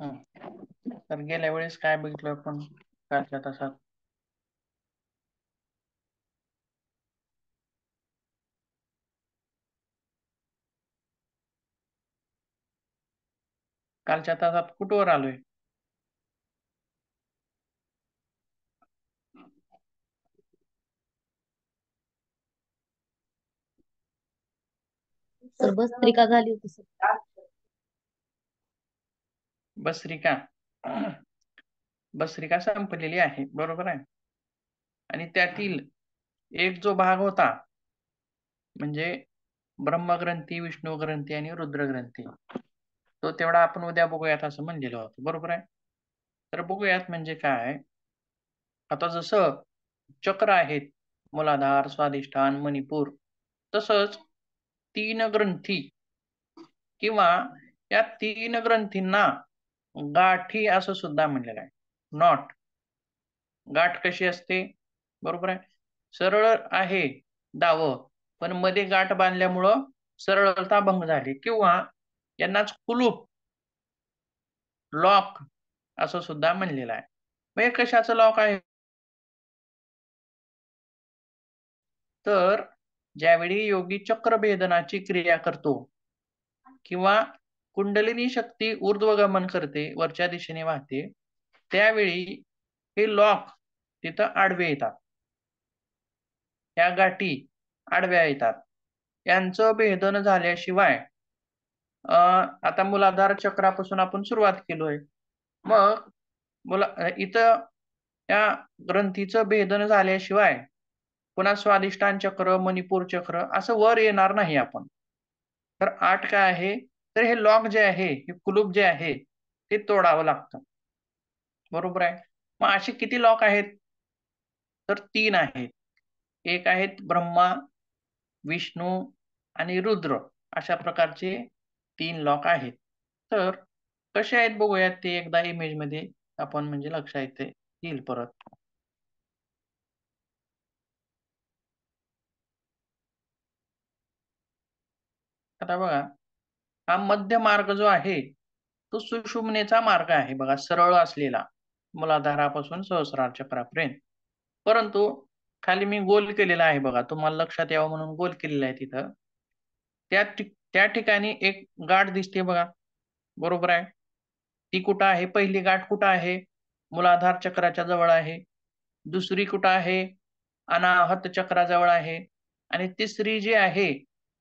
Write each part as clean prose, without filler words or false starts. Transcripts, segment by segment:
तर गेल्या वेळेस काय बघितलं आपण कालच्या तासात? कालच्या तासात कुठवर आलोय? तर भस्त्रिका झाली होती सर. भस्त्रिका भस्त्रिका संपलेली आहे, बरोबर आहे. आणि त्यातील एक जो भाग होता म्हणजे ब्रह्मग्रंथी, विष्णू ग्रंथी आणि रुद्र ग्रंथी, तो तेवढा आपण उद्या बघूयात असं म्हणलेलं होतं, बरोबर आहे. तर बघूयात म्हणजे काय. आता जसं चक्र आहेत, मूलाधार, स्वाधिष्ठान, मणिपूर, तसंच तीन ग्रंथी किंवा या तीन ग्रंथींना गाठी असं सुद्धा म्हणलेलं आहे. नॉट. गाठ कशी असते? बरोबर आहे. सरळ आहे दावं, पण मध्ये गाठ बांधल्यामुळं सरळता भंग झाली, किंवा यांनाच कुलूप, लॉक असं सुद्धा म्हणलेलं आहे. मग हे कशाचं लॉक आहे? तर ज्यावेळी योगी चक्रभेदनाची क्रिया करतो किंवा कुंडलिनी शक्ती ऊर्ध्वगमन करते, वरच्या दिशेने वाहते, त्यावेळी हे लॉक तिथं आडवे येतात, या गाठी आडव्या येतात. यांचं भेदन झाल्याशिवाय आता मूलाधार चक्रापासून आपण सुरुवात केलोय. मग इथं या ग्रंथीचं भेदन झाल्याशिवाय पुन्हा स्वाधिष्ठान चक्र, मणिपूर चक्र असं वर येणार नाही आपण. तर 8 काय आहे? तर हे लॉक जे आहे, हे कुलूप जे आहे, ते तोडावं लागतं, बरोबर आहे. मग असे किती लॉक आहेत? तर 3 आहेत. एक आहेत ब्रह्मा, विष्णू आणि रुद्र, अशा प्रकारचे 3 लॉक आहेत. तर कसे आहेत बघूयात ते एकदा इमेज मध्ये, आपण म्हणजे लक्षात येईल परत. आता बघा, हा मध्य मार्ग जो आहे तो सुषुम्नेचा मार्ग आहे बघा, सरळ असलेला, मूलाधारापासून सहस्रार चक्रापर्यंत. परंतु खाली मी गोल केलेला आहे बघा, तुम्हाला लक्षात यावं म्हणून गोल केलेला आहे तिथं. त्या ठिकाणी एक गाठ दिसते बघा, बरोबर आहे. ती कुठं आहे? पहिली गाठ कुठं आहे? मूलाधार चक्राच्या जवळ आहे. दुसरी कुठं आहे? अनाहत चक्राजवळ आहे. आणि तिसरी जी आहे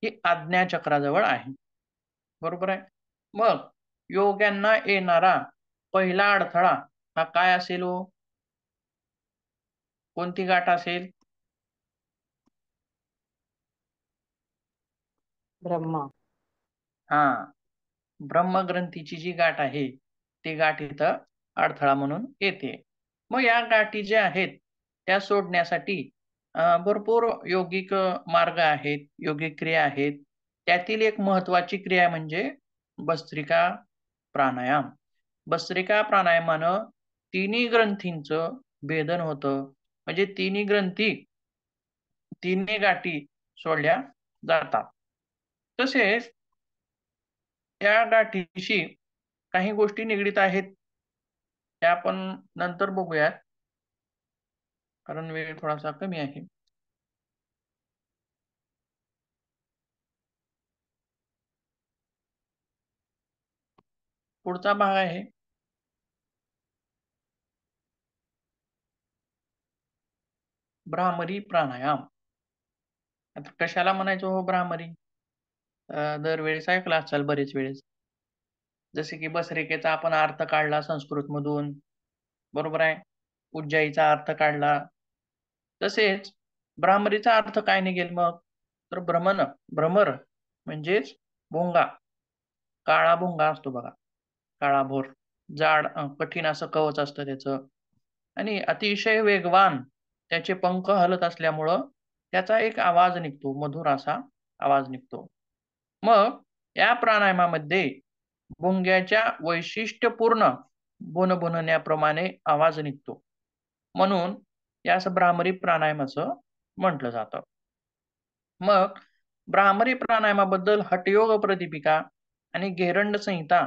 ही आज्ञा चक्राजवळ आहे, बरोबर आहे. मग योग्यांना येणारा पहिला अडथळा हा काय असेल हो? कोणती गाठ असेल? ब्रह्मा. हा, ब्रह्मग्रंथीची जी गाठ आहे ती गाठ इथं अडथळा म्हणून येते. मग या गाठी ज्या आहेत त्या सोडण्यासाठी भरपूर योगिक मार्ग आहेत, योगिक क्रिया आहेत. त्यातील एक महत्वाची क्रिया म्हणजे भस्त्रिका प्राणायाम. भस्त्रिका प्राणायामानं तिन्ही ग्रंथींचं भेदन होतं, म्हणजे तिन्ही ग्रंथी, तिन्ही गाठी सोडल्या जातात. तसेच त्या गाठीशी काही गोष्टी निगडीत आहेत, त्या आपण नंतर बघूयात, कारण वेळ थोडासा कमी आहे. पुढचा भाग आहे भ्रामरी प्राणायाम. आता कशाला म्हणायचो हो भ्रामरी? दरवेळेस ऐकला असाल बरेच वेळेस. जसे की बसरेखेचा आपण अर्थ काढला संस्कृत मधून, बरोबर आहे. उज्जाईचा अर्थ काढला. तसेच भ्रामरीचा अर्थ काय निघेल मग? तर भ्रमर म्हणजेच भोंगा, काळा भोंगा असतो बघा, काळा भोर, जाड कठीण असं कवच असतं त्याचं, आणि अतिशय वेगवान त्याचे पंख हलत असल्यामुळं त्याचा एक आवाज निघतो, मधुर असा आवाज निघतो. मग या प्राणायामामध्ये भुंग्याच्या वैशिष्ट्यपूर्ण भुणभुणण्याप्रमाणे आवाज निघतो, म्हणून यास भ्रामरी प्राणायाम असं म्हटलं जातं. मग भ्रामरी प्राणायामाबद्दल हठयोग प्रदीपिका आणि घेरंड संहिता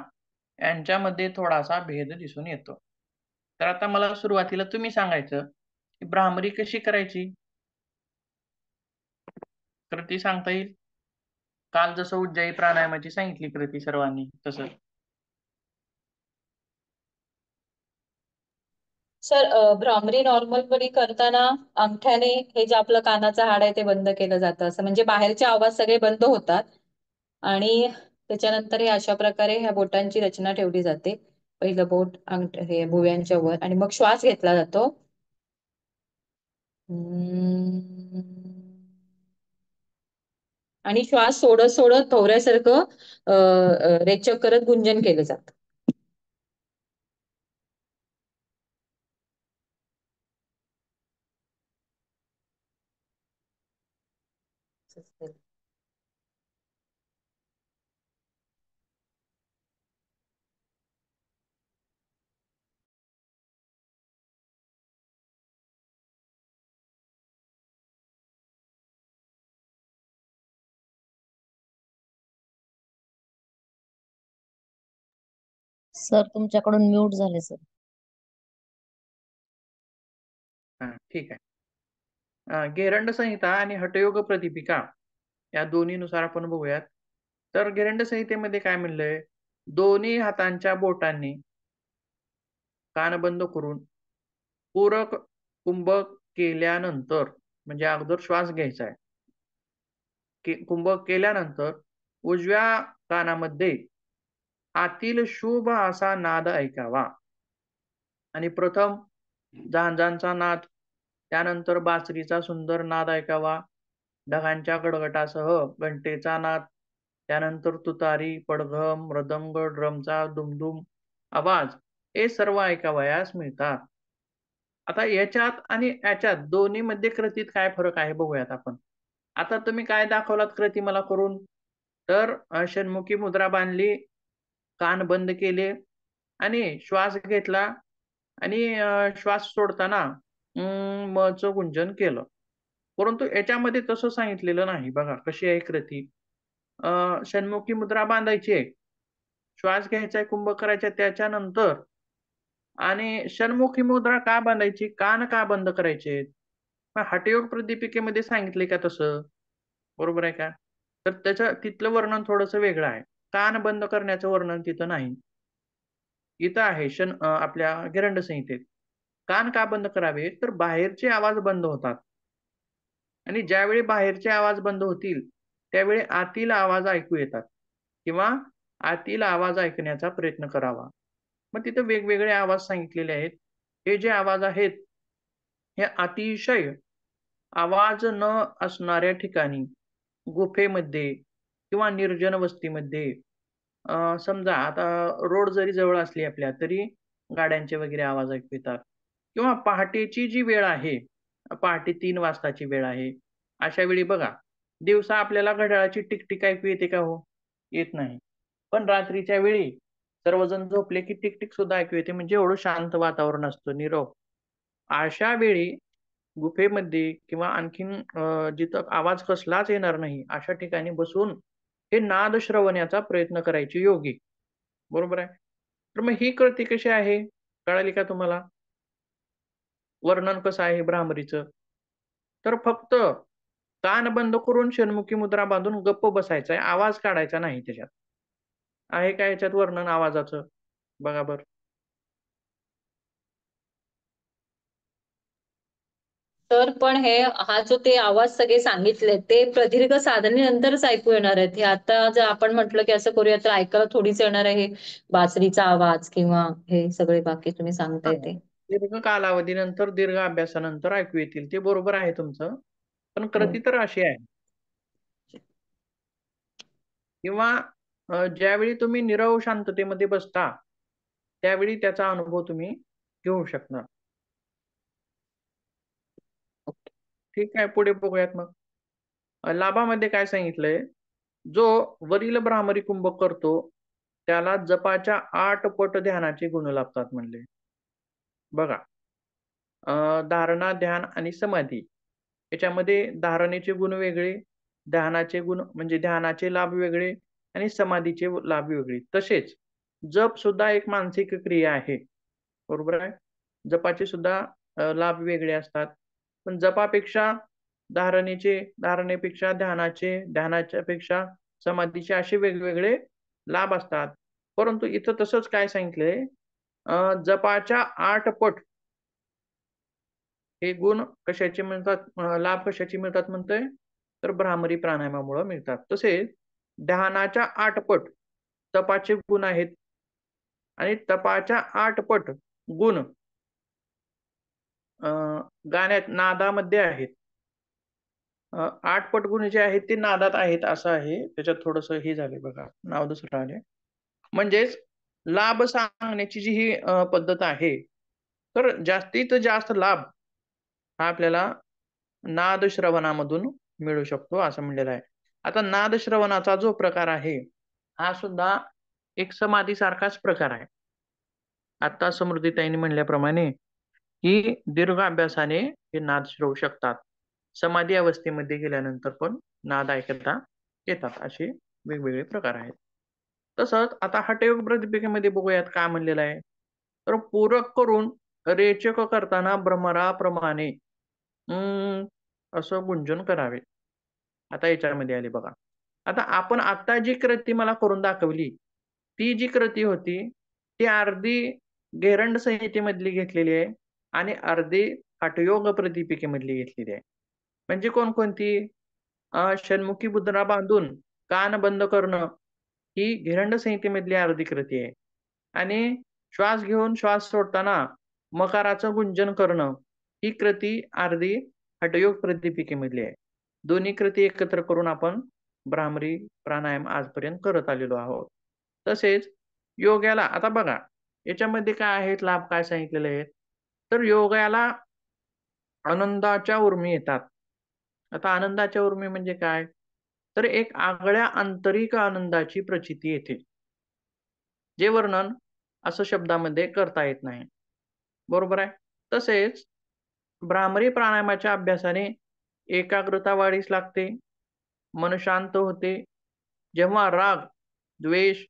यांच्यामध्ये थोडासा भेद दिसून येतो. तर आता मला सुरुवातीला तुम्ही सांगायचं की भ्रामरी कशी करायची? कृती सांगता येईल? काल जसं उज्जाई प्राणायामाची सांगितली कृती सर्वांनी तसं. सर भ्रामरी नॉर्मली करताना अंगठ्याने हे जे आपलं कानाचं हाड आहे ते बंद केलं जातं, असं म्हणजे बाहेरचे आवाज सगळे बंद होतात आणि त्याच्यानंतर हे अशा प्रकारे ह्या बोटांची रचना ठेवली जाते. पहिलं बोट हे भुवयांच्या वर आणि मग श्वास घेतला जातो. आणि श्वास सोडत सोडत भोवऱ्यासारखं रेचक करत गुंजन केलं जातं. सर तुमच्याकडून म्यूट झाले सर. ठीक आहे. गेरंड संहिता आणि हठयोग प्रदीपिका या दोन्हीनुसार आपण बघूयात. तर गेरंड संहितेमध्ये काय म्हणलंय? दोन्ही हातांच्या बोटांनी कान बंद करून पूरक कुंभक केल्यानंतर, म्हणजे अगोदर श्वास घ्यायचा आहे, कुंभक केल्यानंतर उजव्या कानामध्ये आतील शुभ असा नाद ऐकावा आणि प्रथम झांजांचा नाद, त्यानंतर बासरीचा सुंदर नाद ऐकावा, ढगांच्या गडगडासह घंटेचा नाद, त्यानंतर तुतारी, पडघम, मृदंग, ड्रमचा दुमदुम आवाज हे सर्व ऐकावयास मिळतात. आता याच्यात आणि याच्यात दोन्ही मध्ये कृतीत काय फरक आहे बघूयात आपण. आता तुम्ही काय दाखवलात कृती मला करून? तर षण्मुखी मुद्रा बांधली, कान बंद केले आणि श्वास घेतला आणि श्वास सोडताना म चं गुंजन केलं. परंतु याच्यामध्ये तसं सांगितलेलं नाही. बघा कशी आहे कृती. षण्मुखी मुद्रा बांधायची आहे, श्वास घ्यायचा, कुंभ करायचा त्याच्यानंतर, आणि षण्मुखी मुद्रा का बांधायची, कान का बंद करायचे? हठयोग प्रदीपिकेमध्ये सांगितले का तसं? बरोबर आहे का? तर त्याचं तिथलं वर्णन थोडंसं वेगळं आहे. कान बंद करण्याचं वर्णन तिथं नाही. इथं आहे आपल्या गिरंड संहितेत. कान का बंद करावे? तर बाहेरचे आवाज बंद होतात आणि ज्यावेळी बाहेरचे आवाज बंद होतील त्यावेळी आतील आवाज ऐकू येतात किंवा आतील आवाज ऐकण्याचा प्रयत्न करावा. मग तिथे वेगवेगळे आवाज सांगितलेले आहेत. हे जे आवाज आहेत हे अतिशय आवाज न असणाऱ्या ठिकाणी, गुफेमध्ये किंवा निर्जन वस्तीमध्ये, समजा आता रोड जरी जवळ असली आपल्या तरी गाड्यांचे वगैरे आवाज ऐकू येतात किंवा पहाटेची जी वेळ आहे, पहाटे 3 वाजताची वेळ आहे, अशा वेळी बघा, दिवसा आपल्याला घड्याळाची टिक-टिक ऐकू येते का हो? येत नाही. पण रात्रीच्या वेळी सर्वजण झोपले की टिक-टिक सुद्धा ऐकू येते, म्हणजे एवढं शांत वातावरण असतं, नीरव. अशा वेळी गुफेमध्ये किंवा आणखीन जिथं आवाज कसलाच येणार नाही, अशा ठिकाणी बसून हे नाद श्रवण्याचा प्रयत्न करायचे योगी. बरोबर आहे? तर मग ही कृती कशी आहे? कळाली का तुम्हाला? वर्णन कसं आहे भ्रामरीचं? तर फक्त कान बंद करून षण्मुखी मुद्रा बांधून गप्प बसायचं आहे. आवाज काढायचा नाही त्याच्यात. आहे का याच्यात वर्णन आवाजाचं? बघा बरं. तर पण हा जो ते आवाज सगळे सांगितले ते प्रदीर्घ साधनेनंतरच ऐकू येणार आहेत. हे आता जर आपण म्हटलं की असं करूया तर ऐकायला थोडीच येणार आहे बासरीचा आवाज किंवा हे सगळे बाकी तुम्ही सांगताय हां. ते. दीर्घ कालावधीनंतर, दीर्घ अभ्यासानंतर ऐकू येतील. ते बरोबर आहे तुमचं. पण हो. कृती तर अशी आहे. किंवा ज्यावेळी तुम्ही नीरव शांततेमध्ये बसता, त्यावेळी त्याचा अनुभव तुम्ही घेऊ शकणार. ठीक आहे, पुढे बघूयात मग. लाभामध्ये काय सांगितलंय? जो वरील भ्रामरी कुंभक करतो, त्याला जपाच्या 8 पट ध्यानाचे गुण लाभतात म्हणले. बघा, धारणा, ध्यान आणि समाधी याच्यामध्ये धारणेचे गुण वेगळे, ध्यानाचे गुण म्हणजे ध्यानाचे लाभ वेगळे आणि समाधीचे लाभ वेगळे. तसेच जप सुद्धा एक मानसिक क्रिया आहे, बरोबर आहे. जपाचे सुद्धा लाभ वेगळे असतात. पण जपापेक्षा धारणेपेक्षा ध्यानाचे, ध्यानाच्या पेक्षा समाधीचे असे वेगवेगळे लाभ असतात. परंतु इथं तसंच काय सांगितलंय, जपाच्या 8 पट हे गुण कशाचे मिळतात, लाभ कशाचे मिळतात म्हणतोय, तर भ्रामरी प्राणायामामुळे मिळतात. तसेच ध्यानाच्या 8 पट तपाचे गुण आहेत आणि तपाच्या 8 पट गुण गाण्यात नादामध्ये आहेत. 8 पट गुण जे आहेत ते नादात आहेत असं आहे. त्याच्यात थोडंसं हे झालंय बघा, नाव दुसरं आलंय. म्हणजेच लाभ सांगण्याची जी ही पद्धत आहे, तर जास्तीत जास्त लाभ हा आपल्याला नाद श्रवणामधून मिळू शकतो असं म्हणलेलं आहे. आता नाद श्रवणाचा जो प्रकार आहे, हा सुद्धा एक समाधीसारखाच प्रकार आहे. आता समृद्धीताईंनी म्हणल्याप्रमाणे की दीर्घ अभ्यासाने हे नाद श्रवू शकतात. समाधी अवस्थेमध्ये गेल्यानंतर पण नाद ऐकता येतात, असे वेगवेगळे प्रकार आहेत. तसंच आता हठयोग प्रतिपिकेमध्ये बघूयात काय म्हणलेलं आहे. तर पूरक करून रेचक करताना भ्रमराप्रमाणे असं गुंजन करावे. आता याच्यामध्ये आले बघा. आता जी कृती मला करून दाखवली, ती जी कृती होती, ती अर्धी गेरंड संहितेमधली घेतलेली आहे आणि अर्धी हठयोग प्रतिपिकेमधली घेतलेली आहे. म्हणजे कोणकोणती? षण्मुखी मुद्रा बांधून कान बंद करणं, ही गेरंड संहितेमधली अर्धी कृती आहे. आणि श्वास घेऊन श्वास सोडताना मकाराचं गुंजन करणं, ही कृती अर्धी हठयोग प्रतिपिकेमधली आहे. दोन्ही कृती एकत्र करून आपण भ्रामरी प्राणायाम आजपर्यंत करत आलेलो आहोत. तसेच योगाला आता बघा, याच्यामध्ये काय आहेत लाभ, काय सांगितलेले आहेत, तर योगाला आनंदाच्या उर्मी येतात. आता आनंदाच्या उर्मी म्हणजे काय, तर एक आगळ्या आंतरिक आनंदाची प्रचिती येते, जे वर्णन असं शब्दामध्ये करता येत नाही, बरोबर आहे. तसेच भ्रामरी प्राणायामाच्या अभ्यासाने एकाग्रता वाढीस लागते, मन शांत होते. जेव्हा राग, द्वेष,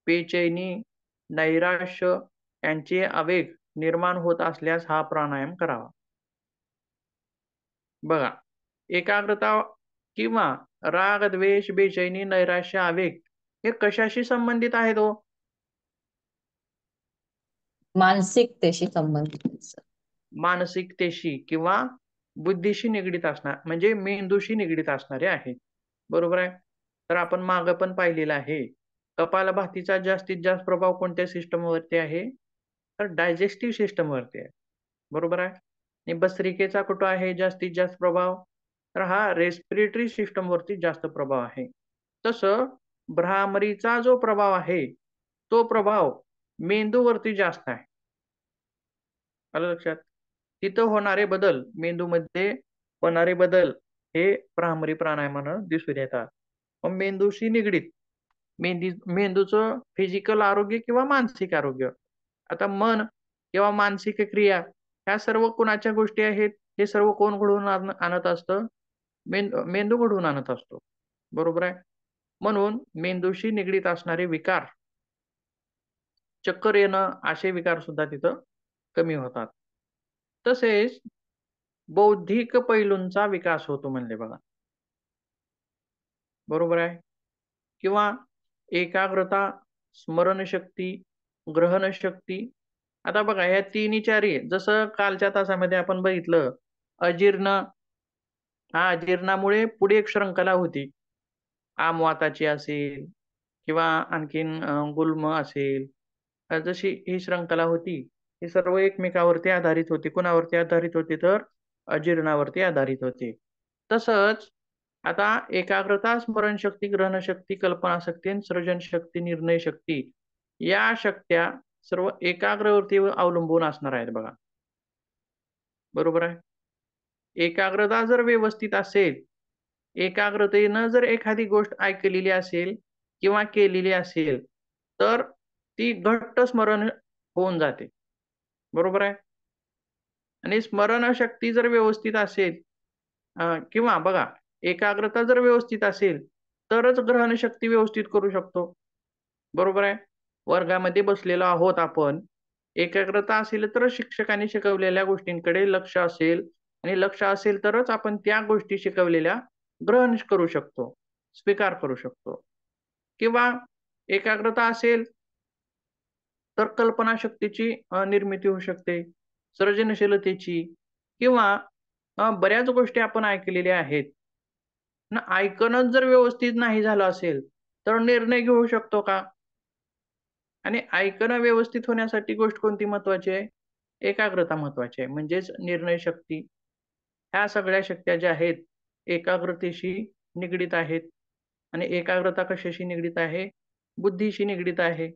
बेचैनी, नैराश्य यांचे आवेग निर्माण होत असल्यास हा प्राणायाम करावा. बघा, एकाग्रता किंवा राग, द्वेष, बेचैनी, नैराश्य, आवेग हे कशाशी संबंधित आहेत हो? मानसिकतेशी संबंधित आहे, सर. मानसिकतेशी किंवा बुद्धीशी निगडीत असणार, म्हणजे मेंदूशी निगडीत असणारे आहेत, बरोबर आहे. तर आपण मागं पण पाहिलेलं आहे, कपालभातीचा जास्तीत जास्त प्रभाव कोणत्या सिस्टमवरती आहे, तर डायजेस्टिव्ह सिस्टमवरती आहे, बरोबर आहे. आणि भस्त्रिकेचा कुठं आहे जास्तीत जास्त प्रभाव, तर हा रेस्पिरेटरी सिस्टमवरती जास्त प्रभाव आहे. तसं भ्रामरीचा जो प्रभाव आहे, तो प्रभाव मेंदूवरती जास्त आहे. आलं लक्षात? तिथं होणारे बदल, मेंदूमध्ये होणारे बदल हे भ्रामरी प्राणायामानं दिसून येतात. मग मेंदूशी निगडीत मेंदूचं फिजिकल आरोग्य किंवा मानसिक आरोग्य. आता मन किंवा मानसिक क्रिया ह्या सर्व कुणाच्या गोष्टी आहेत? हे सर्व कोण घडवून आणत असतं? मेंदू घडवून आणत असतो, बरोबर आहे. म्हणून मेंदूशी निगडीत असणारे विकार, चक्कर येणं असे विकार सुद्धा तिथं कमी होतात. तसेच बौद्धिक पैलूंचा विकास होतो म्हणले बघा, बरोबर आहे. किंवा एकाग्रता, स्मरणशक्ती, ग्रहणशक्ती. आता बघा ह्या तिन्ही चारी, जसं कालच्या तासामध्ये आपण बघितलं, अजीर्ण, हा अजीर्णामुळे पुढे एक श्रंखला होती, आमवाताची असेल किंवा आणखीन गुल्म असेल. जशी ही श्रंखला होती, ही सर्व एकमेकावरती आधारित होती. कुणावरती आधारित होती, तर अजीर्णावरती आधारित होती. तसंच आता एकाग्रता, स्मरणशक्ती, ग्रहणशक्ती, कल्पनाशक्ती आणि सृजनशक्ती, निर्णयशक्ती या शक्त्या सर्व एकाग्रवरती अवलंबून असणार आहेत बघा, बरोबर आहे. एकाग्रता जर व्यवस्थित असेल, एकाग्रतेनं जर एखादी गोष्ट ऐकलेली असेल किंवा केलेली असेल, तर ती घट्ट स्मरण होऊन जाते, बरोबर आहे. आणि स्मरणशक्ती जर व्यवस्थित असेल, किंवा बघा एकाग्रता जर व्यवस्थित असेल, तरच ग्रहणशक्ती व्यवस्थित करू शकतो, बरोबर आहे. वर्गामध्ये बसलेलो आहोत आपण, एकाग्रता असेल तर शिक्षकांनी शिकवलेल्या गोष्टींकडे लक्ष असेल आणि लक्ष असेल तरच आपण त्या गोष्टी शिकवलेल्या ग्रहण करू शकतो, स्वीकार करू शकतो. किंवा एकाग्रता असेल तर कल्पनाशक्तीची निर्मिती होऊ शकते, सर्जनशीलतेची किंवा बऱ्याच गोष्टी आपण ऐकलेल्या आहेत. ना ऐकणंच जर व्यवस्थित नाही झालं असेल, तर निर्णय घेऊ शकतो का? आणि ऐकणं व्यवस्थित होण्यासाठी गोष्ट कोणती महत्वाची आहे? एकाग्रता महत्वाची आहे. म्हणजेच निर्णय शक्ती. ह्या सगळ्या शक्त्या ज्या आहेत, एकाग्रतेशी निगडीत आहेत. आणि एकाग्रता कशाशी निगडीत आहे? बुद्धीशी निगडीत आहे.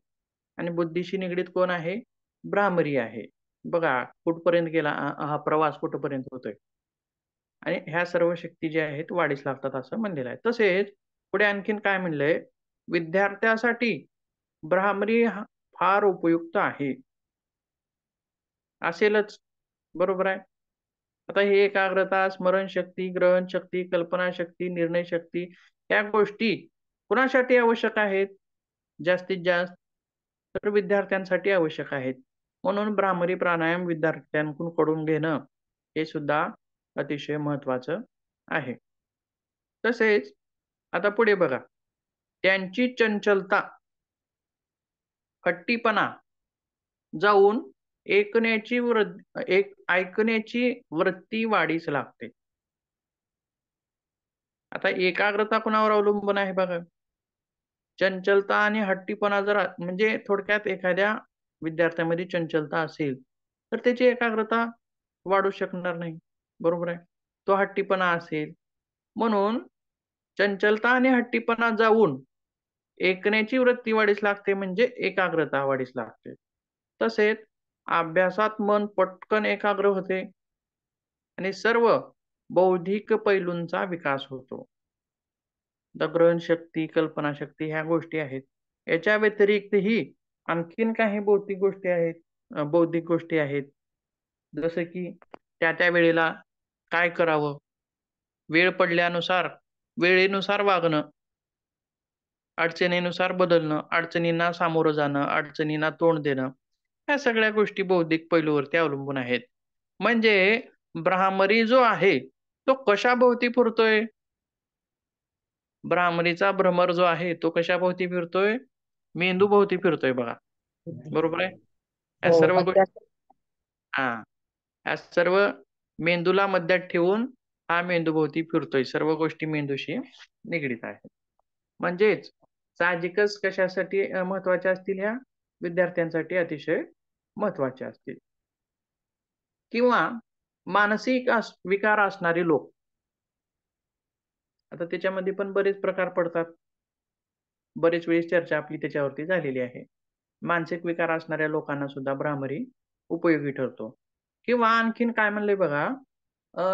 आणि बुद्धीशी निगडीत कोण आहे? भ्रामरी आहे. बघा कुठपर्यंत गेला हा प्रवास कुठपर्यंत होतोय. आणि ह्या सर्व शक्ती ज्या आहेत वाढीस लागतात असं म्हणलेलं आहे. तसेच पुढे आणखीन काय म्हणलंय? विद्यार्थ्यासाठी भ्रामरी फार उपयुक्त आहे. असेलच, बरोबर आहे. आता ही एकाग्रता, स्मरणशक्ती, ग्रहणशक्ती, कल्पनाशक्ती, निर्णयशक्ती या गोष्टी कुणासाठी आवश्यक आहेत? जास्तीत जास्त तर विद्यार्थ्यांसाठी आवश्यक आहेत. म्हणून भ्रामरी प्राणायाम विद्यार्थ्यांकडून घेणं हे सुद्धा अतिशय महत्वाचं आहे. तसेच आता पुढे बघा, त्यांची चंचलता, हट्टीपणा जाऊन ऐकण्याची वृत्ती वाढीस लागते. आता एकाग्रता कुणावर अवलंबून आहे बघा. चंचलता आणि हट्टीपणा जर म्हणजे थोडक्यात एखाद्या विद्यार्थ्यामध्ये चंचलता असेल, तर त्याची एकाग्रता वाढू शकणार नाही. बरोबर आहे. तो हट्टीपणा असेल. म्हणून चंचलता आणि हट्टीपणा जाऊन ऐकण्याची वृत्ती वाढीस लागते म्हणजे एकाग्रता वाढीस लागते. तसेच अभ्यासात मन पटकन एकाग्र होते आणि सर्व बौद्धिक पैलूंचा विकास होतो. ग्रहणशक्ती, कल्पनाशक्ती ह्या गोष्टी आहेत. याच्या व्यतिरिक्तही आणखीन काही बौद्धिक गोष्टी आहेत. जसं की त्या वेळेला काय करावं? वेळ पडल्यानुसार वेळेनुसार वागणं, अडचणीनुसार बदलणं, अडचणींना सामोरं जाणं, अडचणींना तोंड देणं, ह्या सगळ्या गोष्टी बौद्धिक पैलूवरती अवलंबून आहेत. म्हणजे भ्रामरी जो आहे, तो कशाभोवती फिरतोय? भ्रामरीचा भ्रमर जो आहे, तो कशाभोवती फिरतोय? मेंदूभोवती फिरतोय बघा. बरोबर आहे? या हो, सर्व मग गोष्टी हां. या सर्व मेंदूला मध्यात ठेवून हा मेंदूभोवती फिरतोय. सर्व गोष्टी मेंदूशी निगडीत आहेत. म्हणजेच साहजिकच कशासाठी महत्त्वाच्या असतील ह्या? विद्यार्थ्यांसाठी अतिशय महत्त्वाच्या असतील. किंवा मानसिक विकार असणारे लोक. आता त्याच्यामध्ये पण बरेच प्रकार पडतात. बरेच वेळेस चर्चा आपली त्याच्यावरती झालेली आहे. मानसिक विकार असणाऱ्या लोकांना सुद्धा भ्रामरी उपयोगी ठरतो. किंवा आणखीन काय म्हणलंय बघा,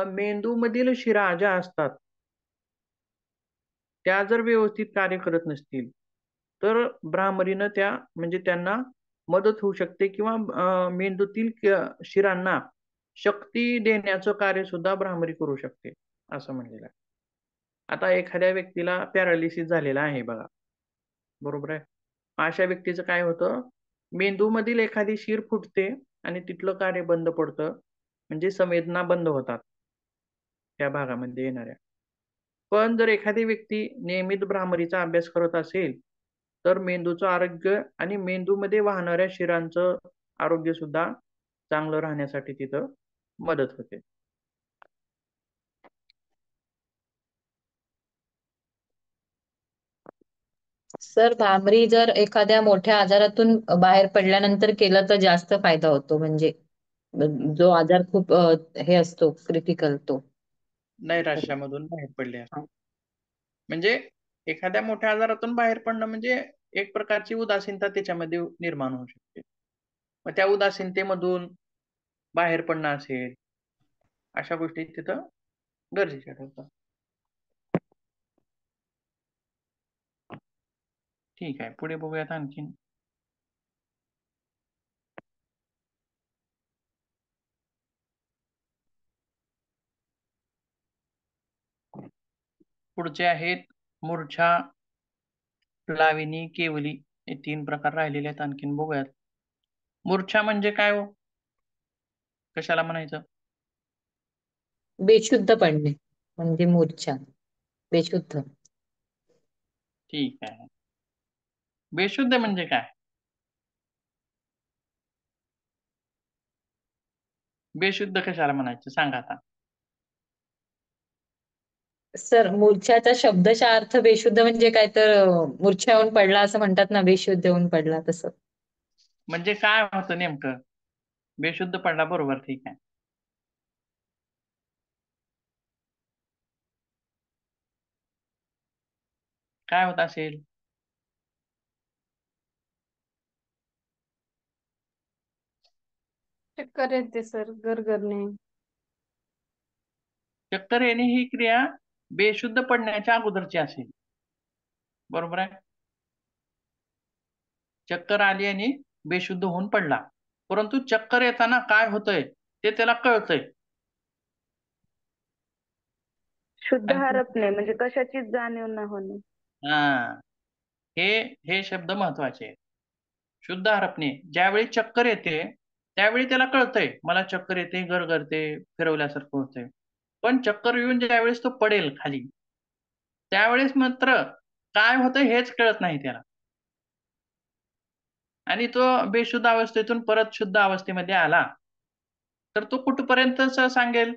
मेंदूमधील शिरा ज्या असतात, त्या जर व्यवस्थित कार्य करत नसतील, तर भ्रामरीनं म्हणजे त्यांना मदत होऊ शकते किंवा मेंदूतील शिरांना शक्ती देण्याचं कार्य सुद्धा भ्रामरी करू शकते, असं म्हणलेलं आहे. आता एखाद्या व्यक्तीला पॅरालिसिस झालेला आहे बघा, बरोबर आहे. अशा व्यक्तीचं काय होतं, मेंदूमधील एखादी शीर फुटते आणि तिथलं कार्य बंद पडतं. म्हणजे संवेदना बंद होतात त्या भागामध्ये येणाऱ्या. पण जर एखादी व्यक्ती नियमित भ्रामरीचा अभ्यास करत असेल, तर मेंदूचं आरोग्य आणि मेंदूमध्ये वाहणाऱ्या शिरांचं आरोग्य सुद्धा चांगलं राहण्यासाठी तिथं मदत होते. सर, भामरी जर एखाद्या मोठ्या आजारातून बाहेर पडल्यानंतर केलं तर जास्त फायदा होतो. म्हणजे जो आजार खूप हे असतो क्रिटिकल तो. नैराश्यामधून बाहेर पडले असते. म्हणजे एखाद्या मोठ्या आजारातून बाहेर पडणं म्हणजे एक प्रकारची उदासीनता त्याच्यामध्ये निर्माण होऊ शकते. मग त्या उदासीनतेमधून बाहेर पडणं असेल, अशा गोष्टी तिथं गरजेच्या ठरतात. ठीक आहे. पुढे बघूयात आणखीन. पुढचे आहेत मूर्छा, लाविनी, केवली हे 3 प्रकार राहिलेले आहेत, आणखीन बघूयात. मूर्छा म्हणजे काय हो? कशाला म्हणायचं? बेशुद्ध पडणे म्हणजे मूर्छा. बेशुद्ध. ठीक आहे. बेशुद्ध म्हणजे काय? बेशुद्ध कशाला म्हणायचं सांगा आता. सर, मूर्छाचा शब्दशः अर्थ बेशुद्ध म्हणजे काय तर मूर्छा येऊन पडला असं म्हणतात ना, बेशुद्ध येऊन पडला तसं. म्हणजे काय होतं नेमकं? बेशुद्ध पडला, बरोबर, ठीक आहे. काय होत असेल? चक्कर येते सर, गरगरणे. चक्कर येणे ही क्रिया बेशुद्ध पडण्याच्या अगोदरची असेल, बरोबर आहे. चक्कर आली आणि बेशुद्ध होऊन पडला, परंतु चक्कर येताना काय होतंय ते त्याला कळतंय. शुद्ध आणखी हरपणे म्हणजे कशाचीच जाणीव न होणे. हा, हे शब्द महत्वाचे आहेत. शुद्ध हरपणे. ज्यावेळी चक्कर येते त्यावेळी त्याला कळतंय मला चक्कर येते, गरगरते, फिरवल्यासारखं होतंय. पण चक्कर येऊन ज्यावेळेस तो पडेल खाली, त्यावेळेस मात्र काय होतं हेच कळत नाही त्याला. आणि तो बेशुद्ध अवस्थेतून परत शुद्ध अवस्थेमध्ये आला, तर तो कुठपर्यंत सांगेल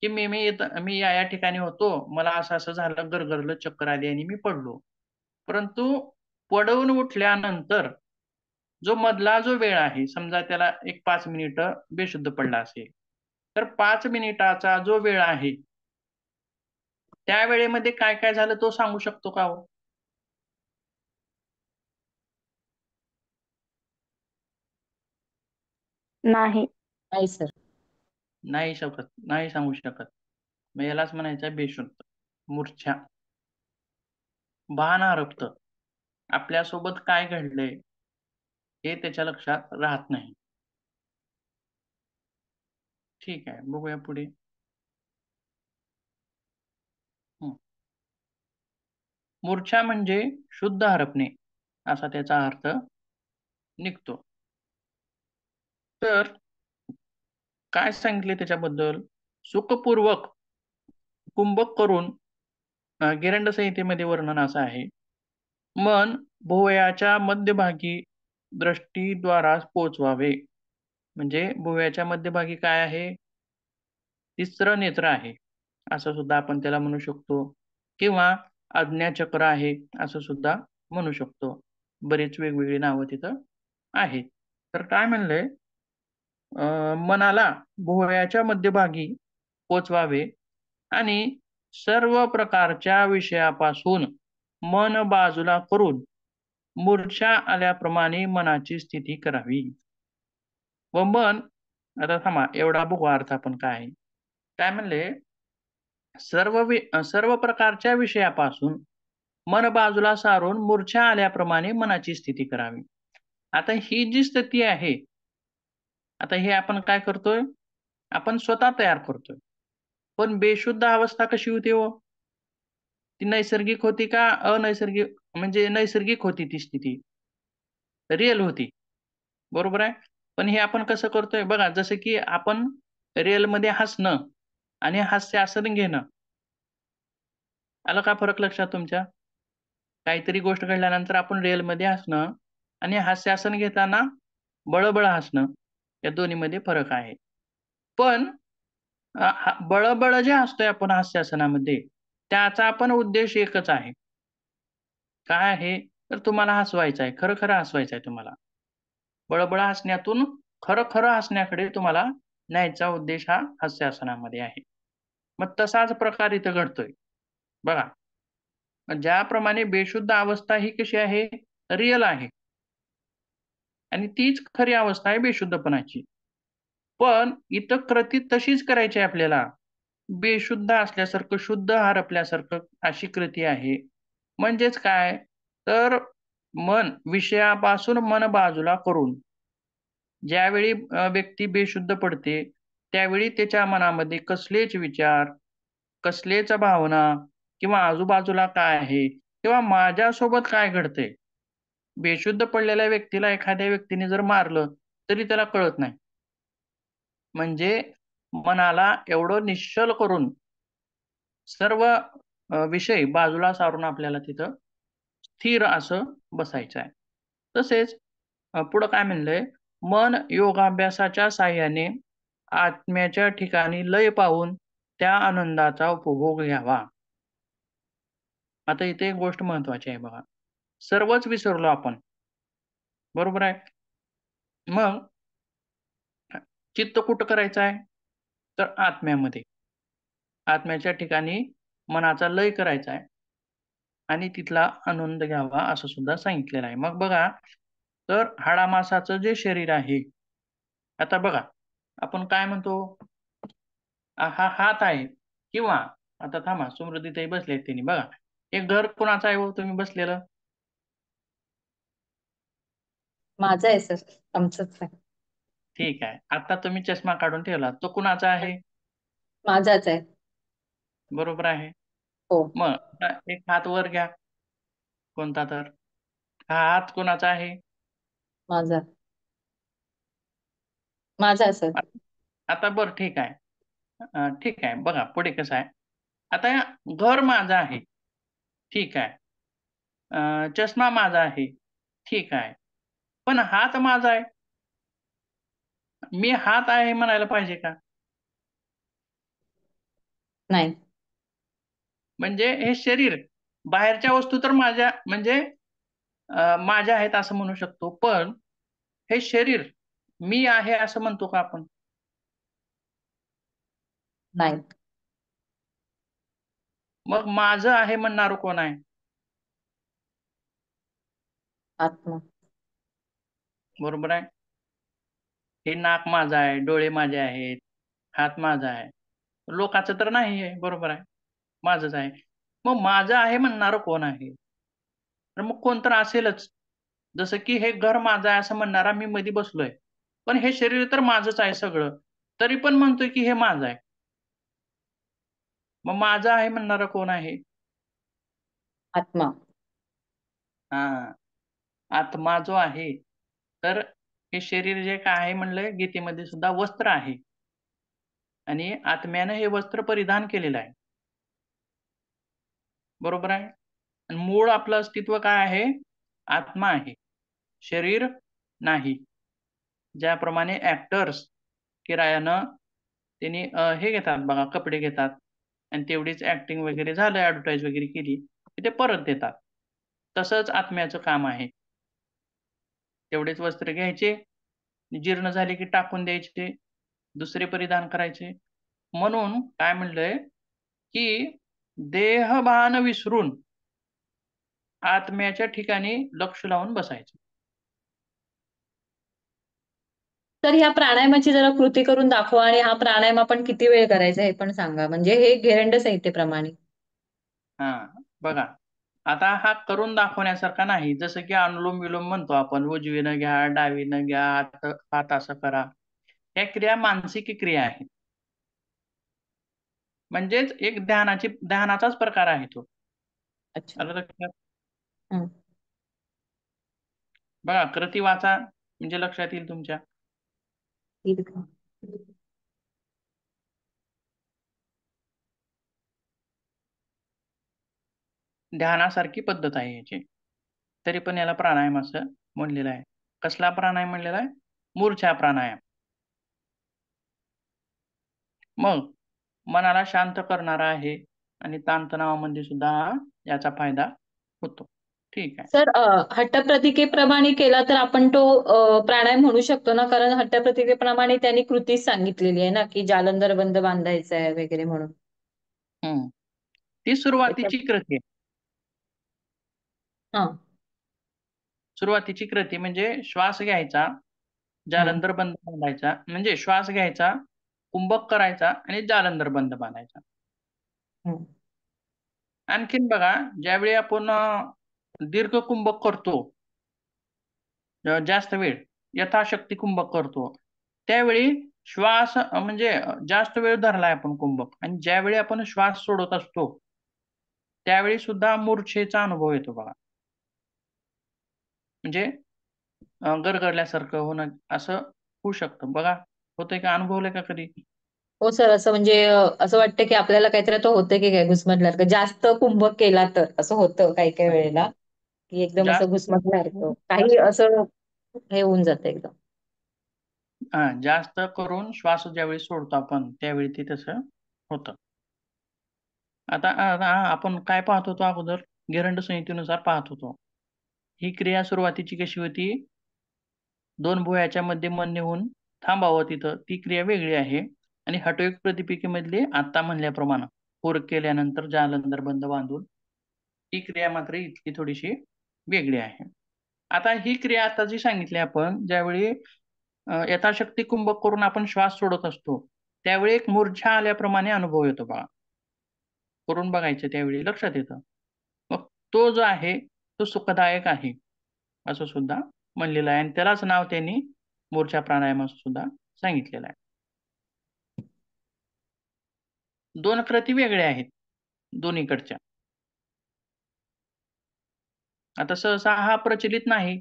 की मी या ठिकाणी होतो, मला असं झालं, गरगरलं, चक्कर आली आणि मी पडलो. परंतु पडून उठल्यानंतर जो मधला जो वेळ आहे, समजा त्याला एक 5 मिनिटं बेशुद्ध पडला असेल, तर 5 मिनिटाचा जो वेळ आहे, त्या वेळेमध्ये काय काय झालं तो सांगू शकतो का हो? नाही. नाही सर. नाही सांगू शकत. मग यालाच म्हणायचं बेशुद्ध, मूर्छा. भान हरपतं. आपल्यासोबत काय घडलंय हे त्याच्या लक्षात राहत नाही. ठीक आहे, बघूया पुढे. मूर्छा म्हणजे शुद्ध हरपणे असा त्याचा अर्थ निघतो. तर काय सांगितले त्याच्याबद्दल? सुखपूर्वक कुंभक करून गिरंड संहितेमध्ये वर्णन असं आहे. मन भुवयाच्या मध्यभागी दृष्टीद्वारास पोचवावे. म्हणजे भुवयाच्या मध्यभागी काय आहे? तिसरं नेत्र आहे, असं सुद्धा आपण त्याला म्हणू शकतो, किंवा आज्ञाचक्र आहे असं सुद्धा म्हणू शकतो. बरीच वेगवेगळी नावं तिथं आहेत. तर काय म्हणलंय, मनाला भुवयाच्या मध्यभागी पोचवावे आणि सर्व प्रकारच्या विषयापासून मन बाजूला करून मूर्छा आल्याप्रमाणे मनाची स्थिती करावी. व मन, आता थांबा, एवढा बघू अर्थ आपण काय आहे. काय म्हणले, सर्व प्रकारच्या विषयापासून मन बाजूला सारून मूर्छा आल्याप्रमाणे मनाची स्थिती करावी. आता ही जी स्थिती आहे, आता हे आपण काय करतोय, आपण स्वतः तयार करतोय. पण बेशुद्ध अवस्था कशी होती हो? ती नैसर्गिक होती का अनैसर्गिक? म्हणजे नैसर्गिक होती ती स्थिती, रिअल होती, बरोबर आहे. पण हे आपण कसं करतोय बघा, जसं की आपण रिअलमध्ये हसणं आणि हास्यास्पद घेणं, आला का फरक लक्षात तुमच्या? काहीतरी गोष्ट घडल्यानंतर आपण रिअलमध्ये हसणं आणि हास्यासन घेताना बळबळ हसणं, या दोन्हीमध्ये फरक आहे. पण बळबळ जे हसतोय आपण हास्यासनामध्ये, त्याचा पण उद्देश एकच आहे. काय आहे? तर तुम्हाला हसवायचं आहे, खरं हसवायचं आहे तुम्हाला. बळबळ हसण्यातून खरं हसण्याकडे तुम्हाला न्यायचा उद्देश हा हास्यासनामध्ये आहे. मग तसाच प्रकार इथं घडतोय. बघा, ज्याप्रमाणे बेशुद्ध अवस्था ही कशी आहे? रिअल आहे. आणि तीच खरी अवस्था आहे बेशुद्धपणाची. पण इथं कृती तशीच करायची आहे आपल्याला. बेशुद्ध असल्यासारखं, शुद्ध हरपल्यासारखं अशी कृती आहे. म्हणजेच काय? तर विषयापासून मन बाजूला करून ज्यावेळी व्यक्ती बेशुद्ध पडते, त्यावेळी त्याच्या मनामध्ये कसलेच विचार, कसलेच भावना किंवा आजूबाजूला काय आहे किंवा माझ्यासोबत काय घडतंय, बेशुद्ध पडलेल्या व्यक्तीला एखाद्या व्यक्तीने जर मारलं तरी त्याला कळत नाही. म्हणजे मनाला एवढं निश्चल करून सर्व विषय बाजूला सारून आपल्याला तिथं स्थिर असं बसायचं आहे. तसेच पुढं काय म्हणलंय, मन योगाभ्यासाच्या साहाय्याने आत्म्याच्या ठिकाणी लय पाहून त्या आनंदाचा उपभोग घ्यावा. आता इथे एक गोष्ट महत्वाची आहे बघा. सर्वच विसरलो आपण. बरोबर आहे. मग चित्त कुठं करायचं आहे? तर आत्म्यामध्ये. आत्म्याच्या ठिकाणी मनाचा लय करायचा आहे आणि तिथला आनंद घ्यावा असं सुद्धा सांगितलेलं आहे. मग बघा, तर हाडामासाचं जे शरीर आहे, आता बघा आपण काय म्हणतो, हा हात आहे किंवा आता थांबा, समृद्धीताई बसले त्यांनी बघा, हे घर कोणाचं आहे हो तुम्ही बसलेलं? माझं आहे सर, आमचंच आहे. ठीक आहे. आता तुम्ही चष्मा काढून ठेवला, तो कुणाचा आहे? माझाच आहे. बरोबर आहे. हो. मग आता एक हात वर घ्या कोणता तर. हा हात कोणाचा आहे? माझा माझा सर. आता बरं ठीक आहे. ठीक आहे. बघा पुढे कसं आहे. आता घर माझं आहे. ठीक आहे. चष्मा माझा आहे. ठीक आहे. पण हात माझा आहे. मी हात आहे म्हणायला पाहिजे का? नाही. म्हणजे हे शरीर, बाहेरच्या वस्तू तर माझ्या म्हणजे माझ्या आहेत असं म्हणू शकतो. पण हे शरीर मी आहे असं म्हणतो का आपण? नाही. मग माझं आहे म्हणणार कोण आहे? आत्मा. बरोबर आहे. हे नाक माझं आहे, डोळे माझे आहेत, हात माझा आहे. लोकाचं तर नाही आहे. बरोबर आहे. माझंच आहे. मग माझं आहे म्हणणार कोण आहे? तर मग कोण तर असेलच. जसं की हे घर माझं आहे असं म्हणणारा मी मध्ये बसलोय. पण हे शरीर तर माझंच आहे सगळं. तरी पण म्हणतोय की हे माझं आहे. मग माझं आहे म्हणणारा कोण आहे? आत्मा. हां. आत्मा जो आहे, तर हे शरीर जे काय आहे म्हणलंय गीतेमध्ये सुद्धा वस्त्र आहे. आणि आत्म्यानं हे वस्त्र परिधान केलेलं आहे. बरोबर आहे. आणि मूळ आपलं अस्तित्व काय आहे? आत्मा आहे. शरीर नाही. ज्याप्रमाणे ॲक्टर्स किरायानं त्यांनी हे घेतात बघा, कपडे घेतात आणि तेवढीच ॲक्टिंग वगैरे झालं, ॲडव्हर्टाइज वगैरे केली, की ते परत देतात. तसंच आत्म्याचं काम आहे. तेवढेच वस्त्र घ्यायचे, जीर्ण झाले की टाकून द्यायचे, दुसरे परिधान करायचे. म्हणून काय म्हणलंय, की देहभान विसरून आत्म्याच्या ठिकाणी लक्ष लावून बसायचं. तर ह्या प्राणायामाची जरा कृती करून दाखवा आणि हा प्राणायाम आपण किती वेळ करायचा हे पण सांगा. म्हणजे हे घेरंड संहितेप्रमाणे. हां, बघा. आता हा करून दाखवण्यासारखा नाही. जसं की अनुलोम-विलोम म्हणतो आपण. उजवीनं घ्या, डावीनं घ्या, हात असं करा. ह्या क्रिया मानसिक क्रिया आहेत. म्हणजेच एक ध्यानाचाच प्रकार आहे तो. अच्छा. आलं लक्षात? हं. बघा कृती वाचा म्हणजे लक्षात येईल तुमच्या. ठीक. ध्यानासारखी पद्धत आहे याची. तरी पण याला प्राणायाम असं म्हणलेलं आहे. कसला प्राणायाम म्हणलेला आहे? मूर्छा प्राणायाम. मग मनाला शांत करणारा आहे आणि ताणतणावामध्ये सुद्धा याचा फायदा होतो. ठीक आहे. सर हट्टप्रतिकेप्रमाणे केला तर आपण तो प्राणायाम म्हणू शकतो ना? कारण हट्टप्रतिकेप्रमाणे त्यांनी कृतीच सांगितलेली आहे ना, की जालंधर बंद बांधायचा आहे वगैरे म्हणून. हं. ती त्याच्या सुरुवातीची कृती आहे. हां. सुरुवातीची कृती म्हणजे श्वास घ्यायचा, हं. जालंधर बंद बांधायचा. म्हणजे श्वास घ्यायचा, कुंभक करायचा आणि जालंधर बंद बांधायचा. हं. आणखीन बघा, ज्यावेळी आपण दीर्घ कुंभक करतो, जास्त वेळ यथाशक्ती कुंभक करतो, त्यावेळी श्वास म्हणजे जास्त वेळ धरलाय आपण कुंभक आणि ज्यावेळी आपण श्वास सोडत असतो, त्यावेळी सुद्धा मूर्छेचा अनुभव येतो बघा. म्हणजे गरगरल्यासारखं होणं असं होऊ शकतं. बघा, होतंय का? अनुभवलंय का कधी? हो सर, असं म्हणजे असं वाटतं की आपल्याला काहीतरी आता होतं की काय घुसमटल्यासारखं. जास्त कुंभक केला तर असं होतं काही काही वेळेला, की एकदम असं जास्त घुसमटल्यासारखं. काही जास्त असं हे होऊन जातं एकदम. जास्त करून श्वास ज्यावेळी सोडतो आपण त्यावेळी ते तसं होतं. आता आपण काय पाहत होतो अगोदर? गिरंड संहितेनुसार पाहत होतो. ही क्रिया सुरुवातीची कशी होती? 2 भुवयाच्या मध्ये मन नेऊन थांबावं तिथं. ती क्रिया वेगळी आहे आणि हठयोग प्रतिपिकेमधली आत्ता म्हणल्याप्रमाणे पूरक केल्यानंतर जालंधर बंद बांधून ही क्रिया मात्र इतकी थोडीशी वेगळी आहे. आता ही क्रिया आता जी सांगितली आपण ज्यावेळी यथाशक्ती कुंभक करून आपण श्वास सोडत असतो, त्यावेळी एक मूर्छा आल्याप्रमाणे अनुभव येतो बघा. करून बघायचं त्यावेळी लक्षात येतं. मग तो जो आहे, तो सुखदायक आहे, असं सुद्धा म्हणलेलं आहे आणि त्यालाच नाव त्यांनी मूर्छा प्राणायाम असं सुद्धा सांगितलेलं आहे. 2 कृती वेगळ्या आहेत दोन्हीकडच्या. आता सहसा हा प्रचलित नाही.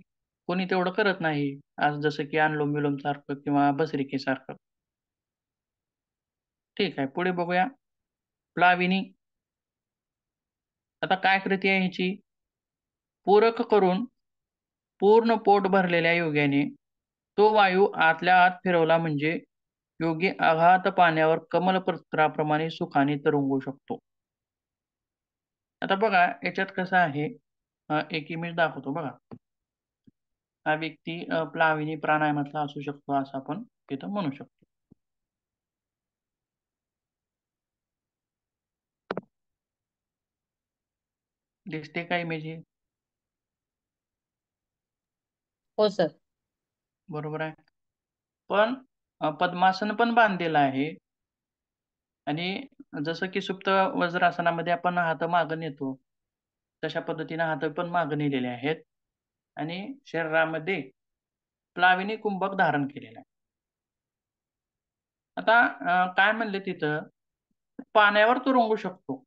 कोणी तेवढं करत नाही. आज जसं की अनुलोम-विलोम सारखं किंवा भस्त्रिकेसारखं. ठीक आहे. पुढे बघूया. प्लाविनी. आता काय कृती आहे ह्याची? पूरक करून पूर्ण पोट भरलेल्या योग्याने तो वायू आतल्या आत फिरवला म्हणजे योगी अगाध पाण्यावर कमलपत्राप्रमाणे सुखाने तरंगू शकतो. आता बघा याच्यात कसं आहे एक इमेज दाखवतो बघा. हा व्यक्ती प्लाविनी प्राणायामातला असू शकतो असं आपण तिथं म्हणू शकतो. दिसते का इमेज ही? हो सर. बरोबर आहे. पण पद्मासन पण बांधलेलं आहे आणि जसं की सुप्त वज्रासनामध्ये आपण हात मागं नेतो, तशा पद्धतीने हात पण मागं नेलेले आहेत आणि शरीरामध्ये प्लाविनी कुंभक धारण केलेलं आहे. आता काय म्हणले तिथं, पाण्यावर तो रंगू शकतो.